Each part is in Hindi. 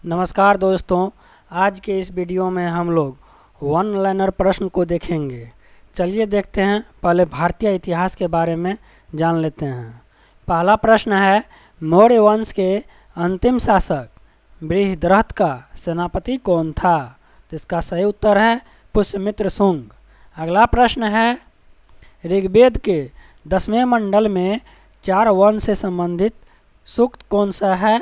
नमस्कार दोस्तों, आज के इस वीडियो में हम लोग वन लाइनर प्रश्न को देखेंगे। चलिए देखते हैं। पहले भारतीय इतिहास के बारे में जान लेते हैं। पहला प्रश्न है, मौर्य वंश के अंतिम शासक बृहद्रथ का सेनापति कौन था? तो इसका सही उत्तर है पुष्यमित्र शुंग। अगला प्रश्न है, ऋग्वेद के 10वें मंडल में 4 वन से संबंधित सूक्त कौन सा है?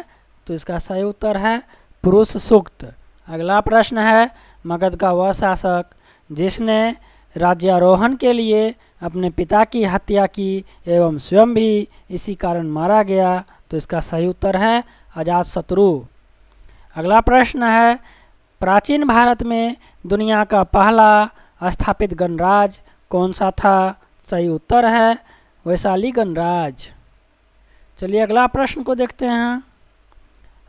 तो इसका सही उत्तर है पुरुष सूक्त। अगला प्रश्न है, मगध का वह शासक जिसने राज्यारोहण के लिए अपने पिता की हत्या की एवं स्वयं भी इसी कारण मारा गया? तो इसका सही उत्तर है अजातशत्रु। अगला प्रश्न है, प्राचीन भारत में दुनिया का पहला स्थापित गणराज्य कौन सा था? सही उत्तर है वैशाली गणराज्य। चलिए अगला प्रश्न को देखते हैं।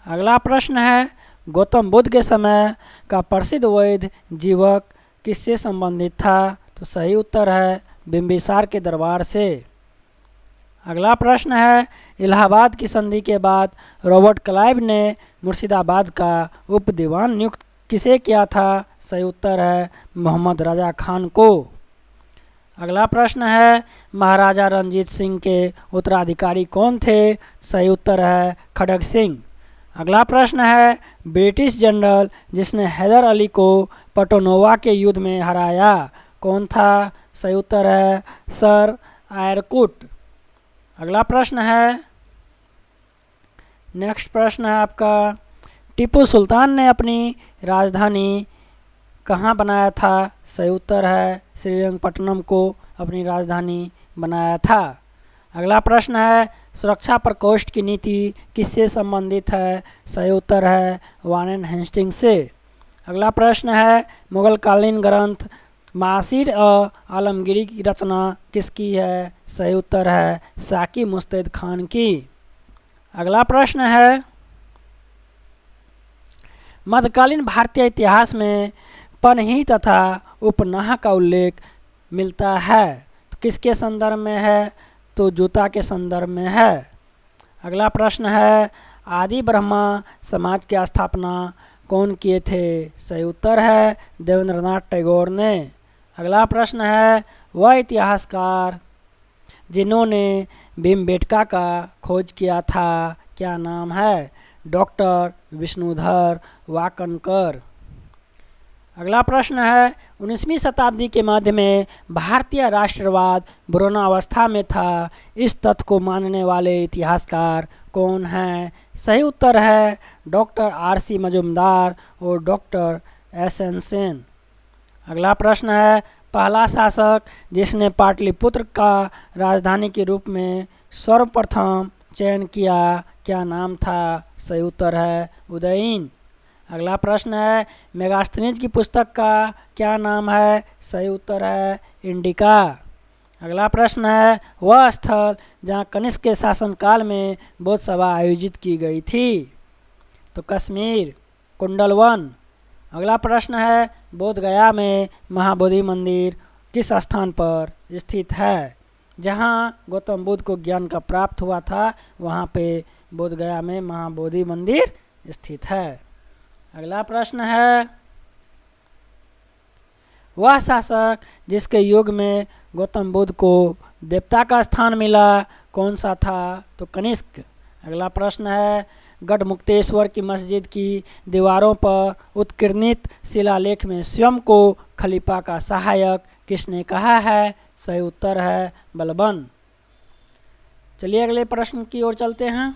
अगला प्रश्न है, गौतम बुद्ध के समय का प्रसिद्ध वैद्य जीवक किससे संबंधित था? तो सही उत्तर है बिंबिसार के दरबार से। अगला प्रश्न है, इलाहाबाद की संधि के बाद रॉबर्ट क्लाइव ने मुर्शिदाबाद का उप दीवान नियुक्त किसे किया था? सही उत्तर है मोहम्मद रजा खान को। अगला प्रश्न है, महाराजा रणजीत सिंह के उत्तराधिकारी कौन थे? सही उत्तर है खड़ग सिंह। अगला प्रश्न है, ब्रिटिश जनरल जिसने हैदर अली को पटोनोवा के युद्ध में हराया कौन था? सही उत्तर है सर आयरकुट। अगला प्रश्न है, नेक्स्ट प्रश्न है आपका, टीपू सुल्तान ने अपनी राजधानी कहाँ बनाया था? सही उत्तर है श्रीरंगपट्टनम को अपनी राजधानी बनाया था। अगला प्रश्न है, सुरक्षा प्रकोष्ठ की नीति किससे संबंधित है? सही उत्तर है वारेन हेस्टिंग्स से। अगला प्रश्न है, मुगल कालीन ग्रंथ मासीर आलमगीरी की रचना किसकी है? सही उत्तर है साकी मुस्तैद खान की। अगला प्रश्न है, मध्यकालीन भारतीय इतिहास में पनही तथा उपनाह का उल्लेख मिलता है तो किसके संदर्भ में है? तो जूता के संदर्भ में है। अगला प्रश्न है, आदि ब्रह्मा समाज की स्थापना कौन किए थे? सही उत्तर है देवेंद्रनाथ टैगोर ने। अगला प्रश्न है, वह इतिहासकार जिन्होंने भीमबेटका का खोज किया था क्या नाम है? डॉक्टर विष्णुधर वाकनकर। अगला प्रश्न है, 19वीं शताब्दी के मध्य में भारतीय राष्ट्रवाद बुरानावस्था में था, इस तथ्य को मानने वाले इतिहासकार कौन हैं? सही उत्तर है डॉक्टर RC मजुमदार और डॉक्टर SN सेन। अगला प्रश्न है, पहला शासक जिसने पाटलिपुत्र का राजधानी के रूप में सर्वप्रथम चयन किया क्या नाम था? सही उत्तर है उदयन। अगला प्रश्न है, मेगास्थनीज की पुस्तक का क्या नाम है? सही उत्तर है इंडिका। अगला प्रश्न है, वह स्थल जहाँ कनिष्क के शासनकाल में बौद्ध सभा आयोजित की गई थी? तो कश्मीर कुंडलवन। अगला प्रश्न है, बोध गया में महाबोधि मंदिर किस स्थान पर स्थित है? जहाँ गौतम बुद्ध को ज्ञान का प्राप्त हुआ था वहाँ पे बोध गया में महाबोधि मंदिर स्थित है। अगला प्रश्न है, वह शासक जिसके युग में गौतम बुद्ध को देवता का स्थान मिला कौन सा था? तो कनिष्क। अगला प्रश्न है, गढ़मुक्तेश्वर की मस्जिद की दीवारों पर उत्कीर्णित शिलालेख में स्वयं को खलीफा का सहायक किसने कहा है? सही उत्तर है बलबन। चलिए अगले प्रश्न की ओर चलते हैं।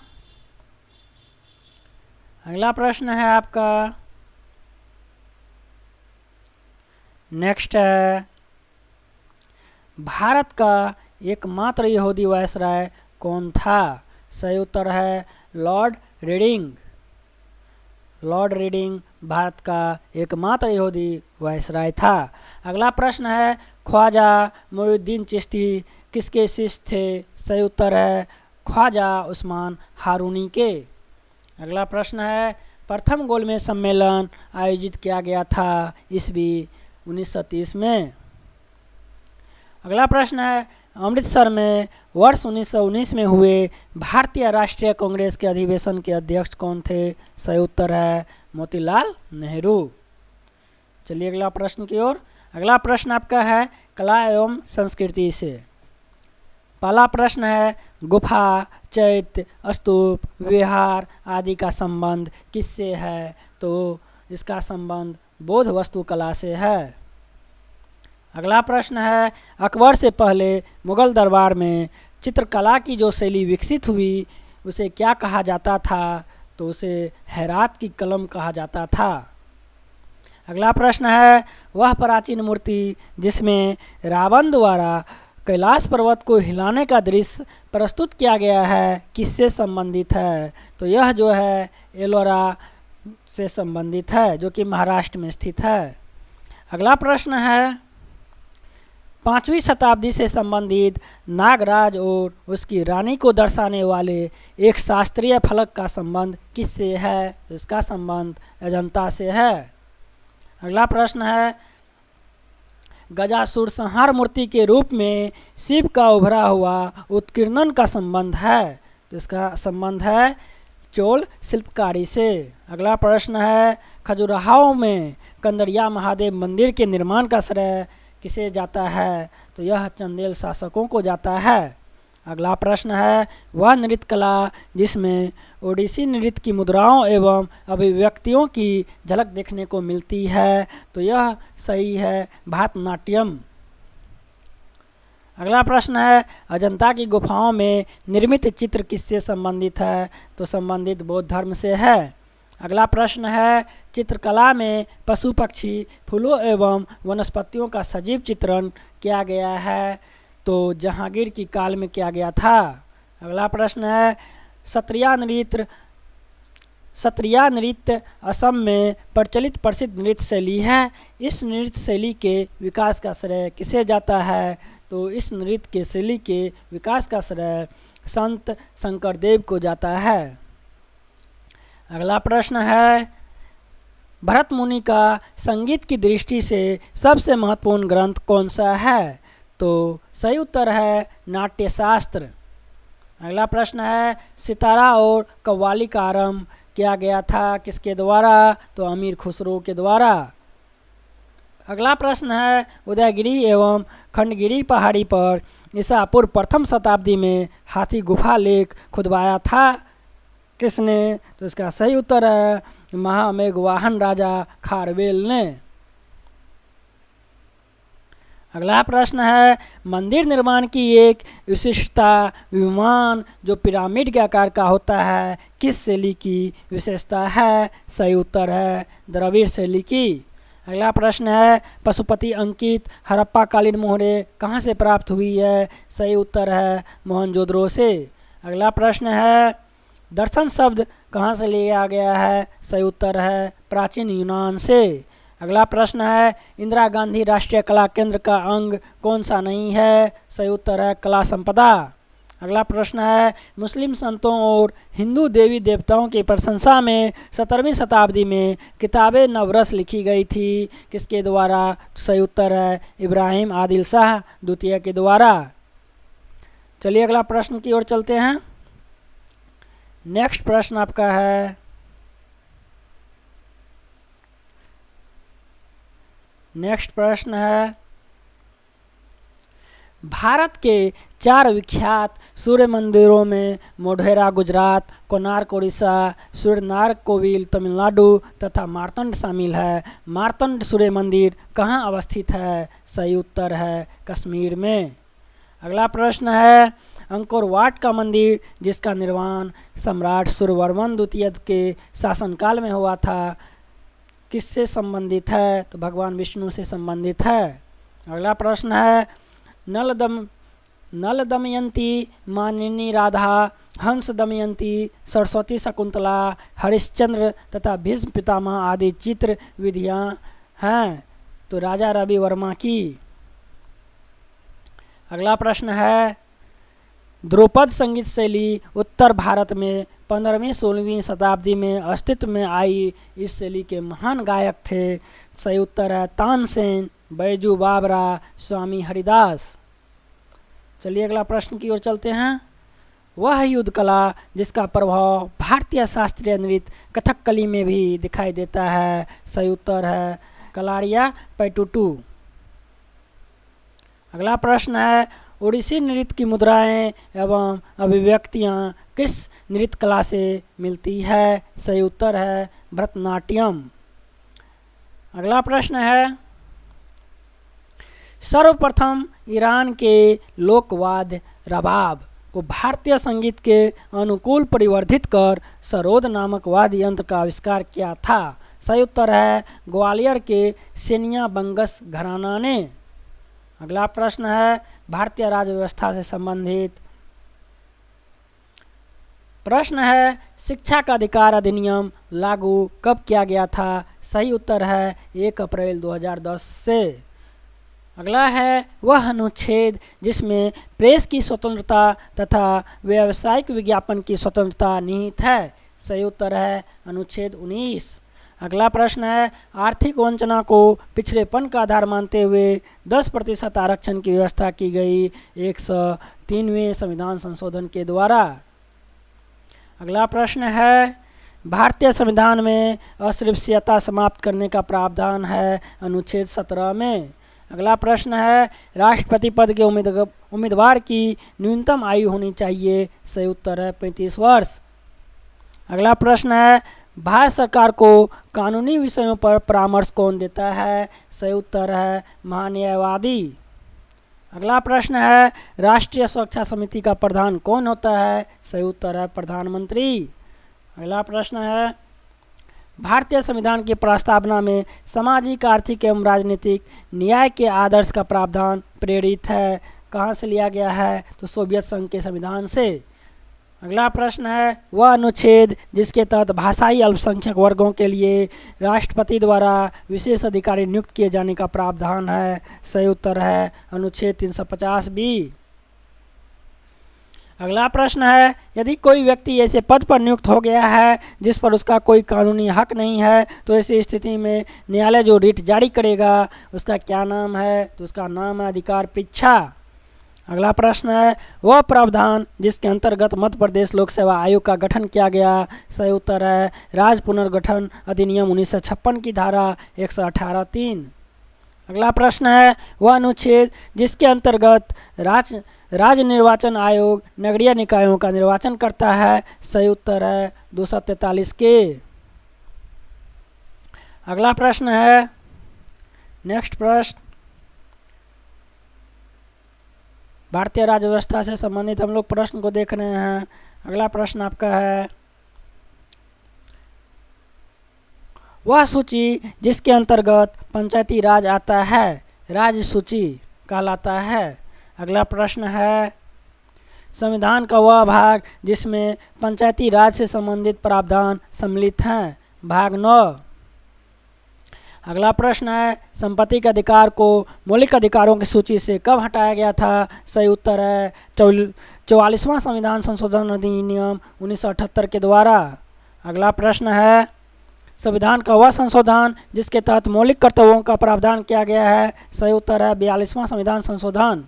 अगला प्रश्न है आपका, नेक्स्ट है, भारत का एकमात्र यहूदी वायसराय कौन था? सही उत्तर है Lord reading. Lord reading Bharat का एकमात्र यहूदी वायसराय था। अगला प्रश्न है, ख्वाजा मोइनुद्दीन चिश्ती किसके शिष्य थे? सही उत्तर है ख्वाजा उस्मान हारूनी के। अगला प्रश्न है, प्रथम गोलमेज सम्मेलन आयोजित किया गया था ईस्वी 1930 में। अगला प्रश्न है, अमृतसर में वर्ष 1919 में हुए भारतीय राष्ट्रीय कांग्रेस के अधिवेशन के अध्यक्ष कौन थे? सही उत्तर है मोतीलाल नेहरू। चलिए अगला प्रश्न की ओर। अगला प्रश्न आपका है कला एवं संस्कृति से। पहला प्रश्न है, गुफा, चैत्य, स्तूप, विहार आदि का संबंध किससे है? तो इसका संबंध बौद्ध वास्तुकला से है। अगला प्रश्न है, अकबर से पहले मुगल दरबार में चित्रकला की जो शैली विकसित हुई उसे क्या कहा जाता था? तो उसे हेरात की कलम कहा जाता था। अगला प्रश्न है, वह प्राचीन मूर्ति जिसमें रावण द्वारा कैलाश पर्वत को हिलाने का दृश्य प्रस्तुत किया गया है किससे संबंधित है? तो यह जो है एलोरा से संबंधित है, जो कि महाराष्ट्र में स्थित है। अगला प्रश्न है, 5वीं शताब्दी से संबंधित नागराज और उसकी रानी को दर्शाने वाले एक शास्त्रीय फलक का संबंध किससे है? तो इसका संबंध अजंता से है। अगला प्रश्न है, गजासुर संहार मूर्ति के रूप में शिव का उभरा हुआ उत्कीर्णन का संबंध है? तो इसका संबंध है चोल शिल्पकारी से। अगला प्रश्न है, खजुराहो में कंदरिया महादेव मंदिर के निर्माण का श्रेय किसे जाता है? तो यह चंदेल शासकों को जाता है। अगला प्रश्न है, वह नृत्य कला जिसमें ओडिसी नृत्य की मुद्राओं एवं अभिव्यक्तियों की झलक देखने को मिलती है? तो यह सही है भरतनाट्यम। अगला प्रश्न है, अजंता की गुफाओं में निर्मित चित्र किससे संबंधित है? तो संबंधित बौद्ध धर्म से है। अगला प्रश्न है, चित्रकला में पशु पक्षी फूलों एवं वनस्पतियों का सजीव चित्रण किया गया है? तो जहांगीर की काल में किया गया था। अगला प्रश्न है, सत्रिया नृत्य असम में प्रचलित प्रसिद्ध नृत्य शैली है। इस नृत्य शैली के विकास का श्रेय किसे जाता है? तो इस नृत्य के शैली के विकास का श्रेय संत शंकरदेव को जाता है। अगला प्रश्न है, भरत मुनि का संगीत की दृष्टि से सबसे महत्वपूर्ण ग्रंथ कौन सा है? तो सही उत्तर है नाट्यशास्त्र। अगला प्रश्न है, सितारा और कव्वाली का आरंभ किया गया था किसके द्वारा? तो अमीर खुसरो के द्वारा। अगला प्रश्न है, उदयगिरी एवं खंडगिरी पहाड़ी पर ईसा पूर्व प्रथम शताब्दी में हाथी गुफा लेख खुदवाया था किसने? तो इसका सही उत्तर है महामेघवाहन राजा खारवेल ने। अगला प्रश्न है, मंदिर निर्माण की एक विशिष्टता विमान जो पिरामिड के आकार का होता है किस शैली की विशेषता है? सही उत्तर है द्रविड़ शैली की। अगला प्रश्न है, पशुपति अंकित हड़प्पा कालीन मोहरें कहाँ से प्राप्त हुई है? सही उत्तर है मोहनजोदड़ो से। अगला प्रश्न है, दर्शन शब्द कहाँ से लिया गया है? सही उत्तर है प्राचीन यूनान से। अगला प्रश्न है, इंदिरा गांधी राष्ट्रीय कला केंद्र का अंग कौन सा नहीं है? सही उत्तर है कला संपदा। अगला प्रश्न है, मुस्लिम संतों और हिंदू देवी देवताओं की प्रशंसा में 17वीं शताब्दी में किताबे नवरस लिखी गई थी किसके द्वारा? सही उत्तर है इब्राहिम आदिल शाह द्वितीय के द्वारा। चलिए अगला प्रश्न की ओर चलते हैं। नेक्स्ट प्रश्न आपका है, भारत के 4 विख्यात सूर्य मंदिरों में मोढेरा गुजरात, कोणार्क उड़ीसा, सूर्यनारायण कोविल तमिलनाडु तथा मार्तंड शामिल है। मार्तंड सूर्य मंदिर कहाँ अवस्थित है? सही उत्तर है कश्मीर में। अगला प्रश्न है, अंकोर वाट का मंदिर जिसका निर्माण सम्राट सूर्यवर्मन द्वितीय के शासनकाल में हुआ था किससे संबंधित है? तो भगवान विष्णु से संबंधित है। अगला प्रश्न है, नल दमयंती, मानिनी राधा, हंस दमयंती, सरस्वती शकुंतला, हरिश्चंद्र तथा भीष्म पितामह आदि चित्र विधियाँ हैं तो राजा रवि वर्मा की। अगला प्रश्न है, ध्रुपद संगीत शैली उत्तर भारत में 15वीं-16वीं शताब्दी में अस्तित्व में आई। इस शैली के महान गायक थे। सही उत्तर है तानसेन, बैजू बावरा, स्वामी हरिदास। चलिए अगला प्रश्न की ओर चलते हैं। वह युद्ध कला जिसका प्रभाव भारतीय शास्त्रीय नृत्य कथकली में भी दिखाई देता है। सही उत्तर है कलारिया पैटुटू। अगला प्रश्न है ओडिसी नृत्य की मुद्राएं एवं अभिव्यक्तियां किस नृत्य कला से मिलती है। सही उत्तर है भरतनाट्यम। अगला प्रश्न है सर्वप्रथम ईरान के लोकवाद्य रबाब को भारतीय संगीत के अनुकूल परिवर्धित कर सरोद नामक वाद्य यंत्र का आविष्कार किया था। सही उत्तर है ग्वालियर के सेनिया बंगस घराना ने। अगला प्रश्न है भारतीय राज्य व्यवस्था से संबंधित प्रश्न है शिक्षा का अधिकार अधिनियम लागू कब किया गया था। सही उत्तर है 1 अप्रैल 2010 से। अगला है वह अनुच्छेद जिसमें प्रेस की स्वतंत्रता तथा व्यावसायिक विज्ञापन की स्वतंत्रता निहित है। सही उत्तर है अनुच्छेद 19। अगला प्रश्न है आर्थिक वंचना को पिछड़ेपन का आधार मानते हुए 10% आरक्षण की व्यवस्था की गई 103वें संविधान संशोधन के द्वारा। अगला प्रश्न है भारतीय संविधान में अस्पृश्यता समाप्त करने का प्रावधान है अनुच्छेद 17 में। अगला प्रश्न है राष्ट्रपति पद के उम्मीदवार की न्यूनतम आयु होनी चाहिए। सही उत्तर है 35 वर्ष। अगला प्रश्न है भारत सरकार को कानूनी विषयों पर परामर्श कौन देता है। सही उत्तर है महान्यायवादी। अगला प्रश्न है राष्ट्रीय सुरक्षा समिति का प्रधान कौन होता है। सही उत्तर है प्रधानमंत्री। अगला प्रश्न है भारतीय संविधान की प्रस्तावना में सामाजिक आर्थिक एवं राजनीतिक न्याय के आदर्श का प्रावधान प्रेरित है। कहाँ से लिया गया है तो सोवियत संघ के संविधान से। अगला प्रश्न है वह अनुच्छेद जिसके तहत भाषाई अल्पसंख्यक वर्गों के लिए राष्ट्रपति द्वारा विशेष अधिकारी नियुक्त किए जाने का प्रावधान है। सही उत्तर है अनुच्छेद 350B। अगला प्रश्न है यदि कोई व्यक्ति ऐसे पद पर नियुक्त हो गया है जिस पर उसका कोई कानूनी हक नहीं है तो ऐसी स्थिति में न्यायालय जो रिट जारी करेगा उसका क्या नाम है तो उसका नाम है अधिकार परीक्षा। अगला प्रश्न है वह प्रावधान जिसके अंतर्गत मध्य प्रदेश लोक सेवा आयोग का गठन किया गया। सही उत्तर है राज्य पुनर्गठन अधिनियम 1956 की धारा 118(3). अगला प्रश्न है वह अनुच्छेद जिसके अंतर्गत राज्य निर्वाचन आयोग नगरीय निकायों का निर्वाचन करता है। सही उत्तर है 243 के। अगला प्रश्न है नेक्स्ट प्रश्न भारतीय राज्य व्यवस्था से संबंधित हम लोग प्रश्न को देख रहे हैं। अगला प्रश्न आपका है वह सूची जिसके अंतर्गत पंचायती राज आता है राज्य सूची कहलाता है। अगला प्रश्न है संविधान का वह भाग जिसमें पंचायती राज से संबंधित प्रावधान सम्मिलित हैं। भाग 9। अगला प्रश्न है संपत्ति के अधिकार को मौलिक अधिकारों की सूची से कब हटाया गया था। सही उत्तर है 44वां संविधान संशोधन अधिनियम 1978 के द्वारा। अगला प्रश्न है संविधान का वह संशोधन जिसके तहत मौलिक कर्तव्यों का प्रावधान किया गया है। सही उत्तर है 42वां संविधान संशोधन।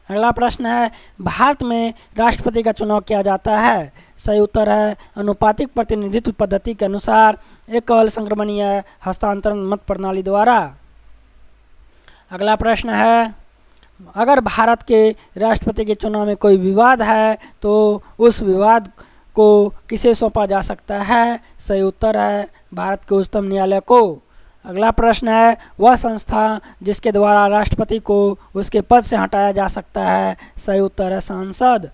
अगला प्रश्न है भारत में राष्ट्रपति का चुनाव किया जाता है। सही उत्तर है अनुपातिक प्रतिनिधित्व पद्धति के अनुसार एकल संक्रमणीय हस्तांतरण मत प्रणाली द्वारा। अगला प्रश्न है अगर भारत के राष्ट्रपति के चुनाव में कोई विवाद है तो उस विवाद को किसे सौंपा जा सकता है। सही उत्तर है भारत के उच्चतम न्यायालय को। अगला प्रश्न है वह संस्था जिसके द्वारा राष्ट्रपति को उसके पद से हटाया जा सकता है। सही उत्तर है सांसद।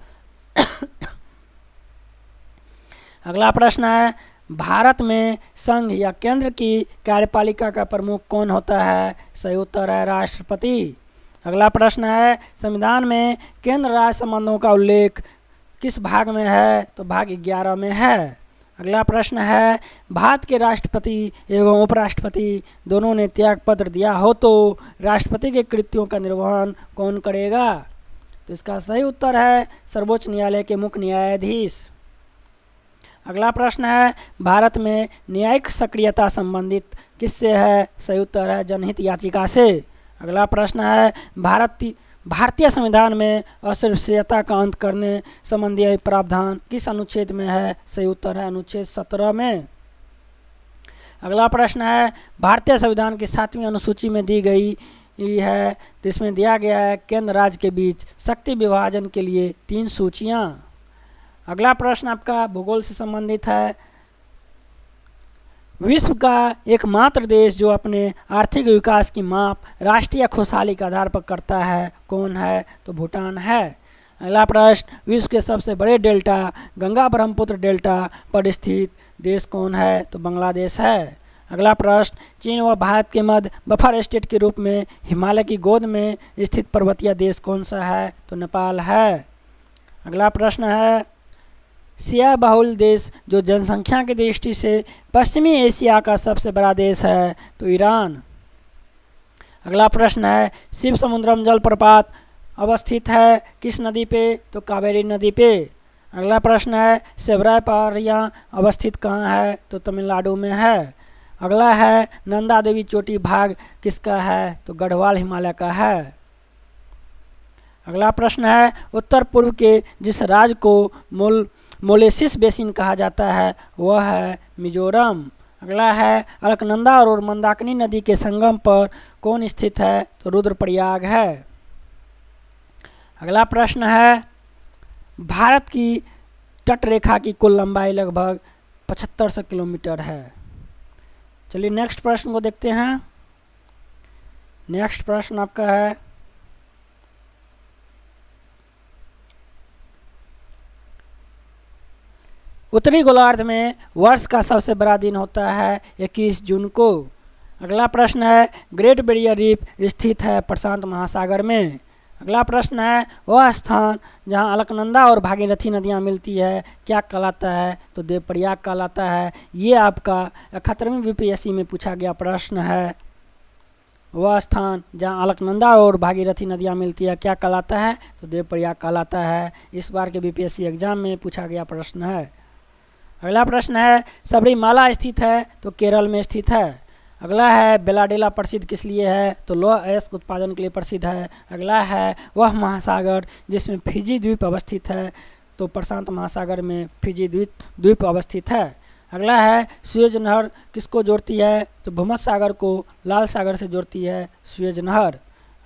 अगला प्रश्न है भारत में संघ या केंद्र की कार्यपालिका का प्रमुख कौन होता है। सही उत्तर है राष्ट्रपति। अगला प्रश्न है संविधान में केंद्र राज्य संबंधों का उल्लेख किस भाग में है तो भाग 11 में है। अगला प्रश्न है भारत के राष्ट्रपति एवं उपराष्ट्रपति दोनों ने त्याग पत्र दिया हो तो राष्ट्रपति के कृत्यों का निर्वहन कौन करेगा तो इसका सही उत्तर है सर्वोच्च न्यायालय के मुख्य न्यायाधीश। अगला प्रश्न है भारत में न्यायिक सक्रियता संबंधित किससे है। सही उत्तर है जनहित याचिका से। अगला प्रश्न है भारतीय संविधान में अस्पृश्यता का अंत करने संबंधी प्रावधान किस अनुच्छेद में है? सही उत्तर है अनुच्छेद 17 में। अगला प्रश्न है, भारतीय संविधान की 7वीं अनुसूची में दी गई है, जिसमें दिया गया है केंद्र राज्य के बीच शक्ति विभाजन के लिए 3 सूचियां। अगला प्रश्न आपका भूगोल से संबंधित है। विश्व का एकमात्र देश जो अपने आर्थिक विकास की माप राष्ट्रीय खुशहाली के आधार पर करता है, कौन है? तो भूटान है। अगला प्रश्न, विश्व के सबसे बड़े डेल्टा गंगा ब्रह्मपुत्र डेल्टा पर स्थित देश कौन है? तो बांग्लादेश है। अगला प्रश्न, चीन व भारत के मध्य बफर स्टेट के रूप में हिमालय की गोद में स्थित पर्वतीय देश कौन सा है? तो नेपाल है। अगला प्रश्न है, शिया बहुल देश जो जनसंख्या की दृष्टि से पश्चिमी एशिया का सबसे बड़ा देश है, तो ईरान। अगला प्रश्न है, शिव समुद्रम जलप्रपात अवस्थित है किस नदी पे? तो कावेरी नदी पे। अगला प्रश्न है, सेवराय पहाड़ियाँ अवस्थित कहाँ है? तो तमिलनाडु में है। अगला है, नंदा देवी चोटी भाग किसका है? तो गढ़वाल हिमालय का है। अगला प्रश्न है, उत्तर पूर्व के जिस राज्य को मोलेसिस बेसिन कहा जाता है वह है मिजोरम। अगला है, अलकनंदा और मंदाकिनी नदी के संगम पर कौन स्थित है? तो रुद्रप्रयाग है। अगला प्रश्न है, भारत की तटरेखा की कुल लंबाई लगभग 7500 किलोमीटर है। चलिए नेक्स्ट प्रश्न को देखते हैं। नेक्स्ट प्रश्न आपका है, उत्तरी गोलार्ध में वर्ष का सबसे बड़ा दिन होता है 21 जून को। अगला प्रश्न है, ग्रेट बैरियर रीफ स्थित है प्रशांत महासागर में। अगला प्रश्न है, वह स्थान जहां अलकनंदा और भागीरथी नदियां मिलती है क्या कहलाता है? तो देवप्रयाग कहलाता है। ये आपका 71वीं बीपीएससी में पूछा गया प्रश्न है। वह स्थान जहां अलकनंदा और भागीरथी नदियां मिलती है क्या कहलाता है? तो देवप्रयाग कहलाता है। इस बार के बीपीएससी एग्जाम में पूछा गया प्रश्न है। अगला प्रश्न है, सबरीमाला स्थित है तो केरल में स्थित है। अगला है, बेलाडेला प्रसिद्ध किस लिए है? तो लौह अयस्क उत्पादन के लिए प्रसिद्ध है। अगला है, वह महासागर जिसमें फिजी द्वीप अवस्थित है, तो प्रशांत महासागर में फिजी द्वीप अवस्थित है। अगला है, सुएज नहर किसको जोड़ती है? तो भूमध्य सागर को लाल सागर से जोड़ती है सुएज नहर।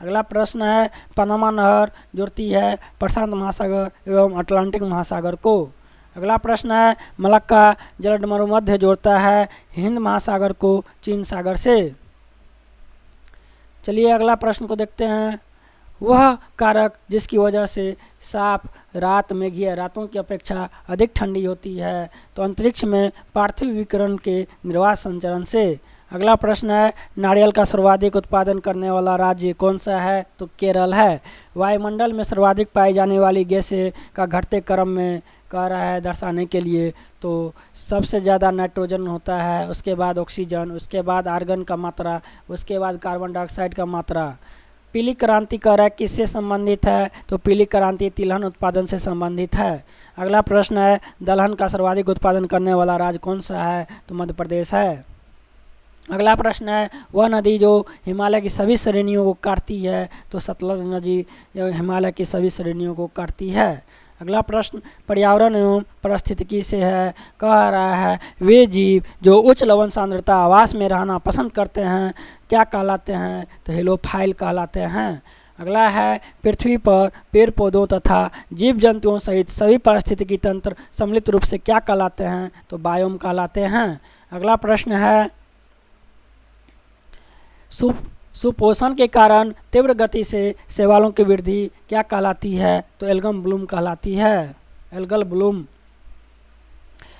अगला प्रश्न है, पनामा नहर जोड़ती है प्रशांत महासागर एवं अटलांटिक महासागर को। अगला प्रश्न है, मलक्का जलमरुमध्य जोड़ता है हिंद महासागर को चीन सागर से। चलिए अगला प्रश्न को देखते हैं, वह कारक जिसकी वजह से साफ रात मेघीय रातों की अपेक्षा अधिक ठंडी होती है, तो अंतरिक्ष में पार्थिव विकिरण के निर्वात संचरण से। अगला प्रश्न है, नारियल का सर्वाधिक उत्पादन करने वाला राज्य कौन सा है? तो केरल है। वायुमंडल में सर्वाधिक पाई जाने वाली गैसें का घटते क्रम में कह रहा है दर्शाने के लिए, तो सबसे ज़्यादा नाइट्रोजन होता है, उसके बाद ऑक्सीजन, उसके बाद आर्गन का मात्रा, उसके बाद कार्बन डाइऑक्साइड का मात्रा। पीली क्रांति कह रहा है किससे संबंधित है? तो पीली क्रांति तिलहन उत्पादन से संबंधित है। अगला प्रश्न है, दलहन का सर्वाधिक उत्पादन करने वाला राज्य कौन सा है? तो मध्य प्रदेश है। अगला प्रश्न है, वह नदी जो हिमालय की सभी श्रेणियों को काटती है, तो सतलज नदी हिमालय की सभी श्रेणियों को काटती है। अगला प्रश्न, पर्यावरण एवं पारिस्थितिकी से है, कह रहा है वे जीव जो उच्च लवण सांद्रता आवास में रहना पसंद करते हैं क्या कहलाते हैं? तो हेलोफाइल कहलाते हैं। अगला है, पृथ्वी पर पेड़ पौधों तथा जीव जंतुओं सहित सभी पारिस्थितिकी तंत्र सम्मिलित रूप से क्या कहलाते हैं? तो बायोम कहलाते हैं। अगला प्रश्न है, सुपोषण के कारण तीव्र गति से शैवालों की वृद्धि क्या कहलाती है? तो एल्गल ब्लूम कहलाती है, एल्गल ब्लूम।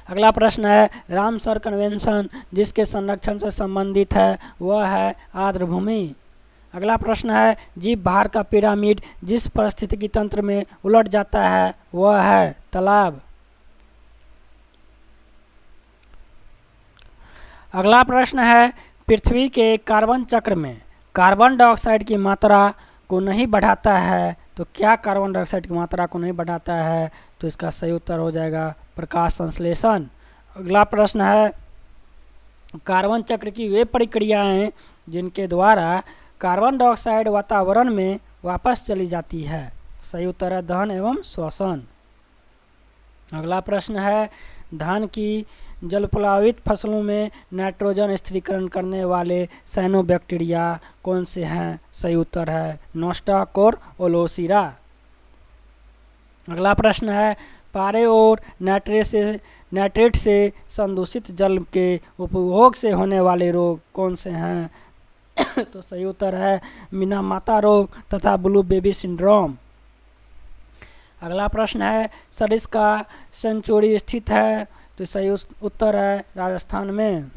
अगला प्रश्न है, रामसर कन्वेंशन जिसके संरक्षण से संबंधित है वह है आर्द्र भूमि। अगला प्रश्न है, जीव भार का पिरामिड जिस पारिस्थितिकी तंत्र में उलट जाता है वह है तालाब। अगला प्रश्न है, पृथ्वी के कार्बन चक्र में कार्बन डाइऑक्साइड की मात्रा को नहीं बढ़ाता है, तो क्या कार्बन डाइऑक्साइड की मात्रा को नहीं बढ़ाता है? तो इसका सही उत्तर हो जाएगा प्रकाश संश्लेषण। अगला प्रश्न है, कार्बन चक्र की वे प्रक्रियाएं जिनके द्वारा कार्बन डाइऑक्साइड वातावरण में वापस चली जाती है? सही उत्तर है दहन एवं श्वसन। अगला प्रश्न है, धान की जलप्लावित फसलों में नाइट्रोजन स्थिरीकरण करने वाले साइनोबैक्टीरिया कौन से हैं? सही उत्तर है नोस्टाक और ओलोसीरा। अगला प्रश्न है, पारे और नाइट्रेट से संदूषित जल के उपभोग से होने वाले रोग कौन से हैं? तो सही उत्तर है मिनामाता रोग तथा ब्लू बेबी सिंड्रोम। अगला प्रश्न है, सरिस का सेंचुरी स्थित है? तो सही उत्तर है राजस्थान में।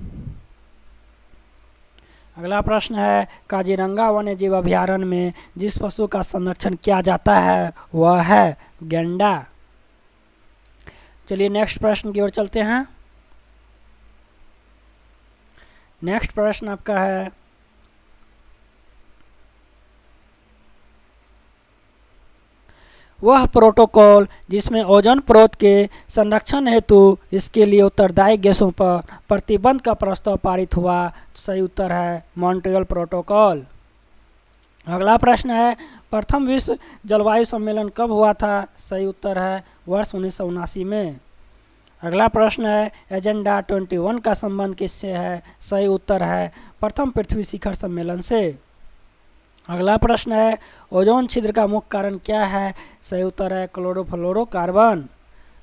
अगला प्रश्न है, काजीरंगा वन्यजीव अभयारण्य में जिस पशु का संरक्षण किया जाता है वह है गैंडा। चलिए नेक्स्ट प्रश्न की ओर चलते हैं। नेक्स्ट प्रश्न आपका है, वह प्रोटोकॉल जिसमें ओजोन परत के संरक्षण हेतु इसके लिए उत्तरदायी गैसों पर प्रतिबंध का प्रस्ताव पारित हुआ? सही उत्तर है मॉन्ट्रियल प्रोटोकॉल। अगला प्रश्न है, प्रथम विश्व जलवायु सम्मेलन कब हुआ था? सही उत्तर है वर्ष 1979 में। अगला प्रश्न है, एजेंडा 21 का संबंध किससे है? सही उत्तर है प्रथम पृथ्वी शिखर सम्मेलन से। अगला प्रश्न है, ओजोन छिद्र का मुख्य कारण क्या है? सही उत्तर है क्लोरोफ्लोरोकार्बन।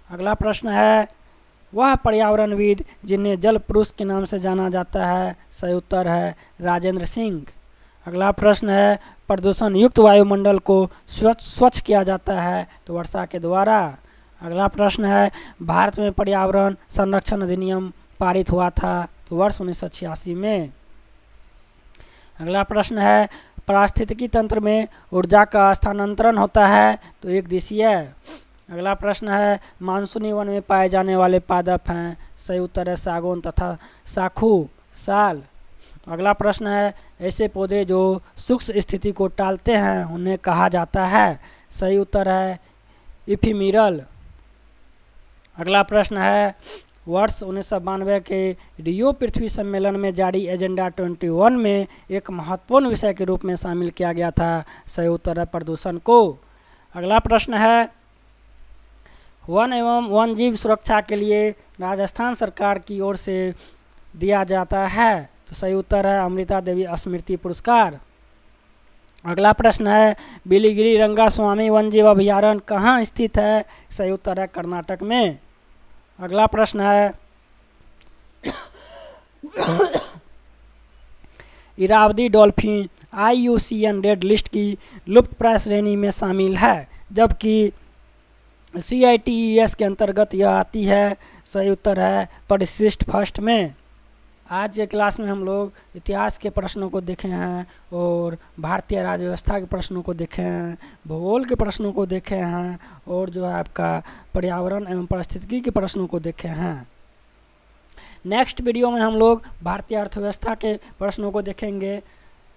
अगला प्रश्न है, वह पर्यावरणविद जिन्हें जल पुरुष के नाम से जाना जाता है? सही उत्तर है राजेंद्र सिंह। अगला प्रश्न है, प्रदूषण युक्त वायुमंडल को स्वच्छ किया जाता है? तो वर्षा के द्वारा। अगला प्रश्न है, भारत में पर्यावरण संरक्षण अधिनियम पारित हुआ था? तो वर्ष 1986 में। अगला प्रश्न है, पारिस्थितिकी तंत्र में ऊर्जा का स्थानांतरण होता है? तो एक दिशीय। अगला प्रश्न है, मानसूनी वन में पाए जाने वाले पादप हैं? सही उत्तर है सागौन तथा साखू साल। अगला प्रश्न है, ऐसे पौधे जो शुष्क स्थिति को टालते हैं उन्हें कहा जाता है? सही उत्तर है इफिमिरल। अगला प्रश्न है, वर्ष 1992 के रियो पृथ्वी सम्मेलन में जारी एजेंडा 21 में एक महत्वपूर्ण विषय के रूप में शामिल किया गया था? सही उत्तर है प्रदूषण को। अगला प्रश्न है, वन एवं वन्यजीव सुरक्षा के लिए राजस्थान सरकार की ओर से दिया जाता है? तो सही उत्तर है अमृता देवी स्मृति पुरस्कार। अगला प्रश्न है, बिलीगिरी रंगास्वामी वन्यजीव अभयारण्य कहाँ स्थित है? सही उत्तर है कर्नाटक में। अगला प्रश्न है, Irrawaddy dolphin IUCN red list की लुप्तप्राय श्रेणी में शामिल है, जबकि CITES के अंतर्गत यह आती है? सही उत्तर है परिशिष्ट फर्स्ट में। आज के क्लास में हम लोग इतिहास के प्रश्नों को देखे हैं और भारतीय राज्य व्यवस्था के प्रश्नों को देखे हैं, भूगोल के प्रश्नों को देखे हैं और जो है आपका पर्यावरण एवं पारिस्थितिकी के प्रश्नों को देखे हैं। नेक्स्ट वीडियो में हम लोग भारतीय अर्थव्यवस्था के प्रश्नों को देखेंगे।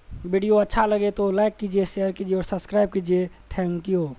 वीडियो अच्छा लगे तो लाइक कीजिए, शेयर कीजिए और सब्सक्राइब कीजिए। Thank you.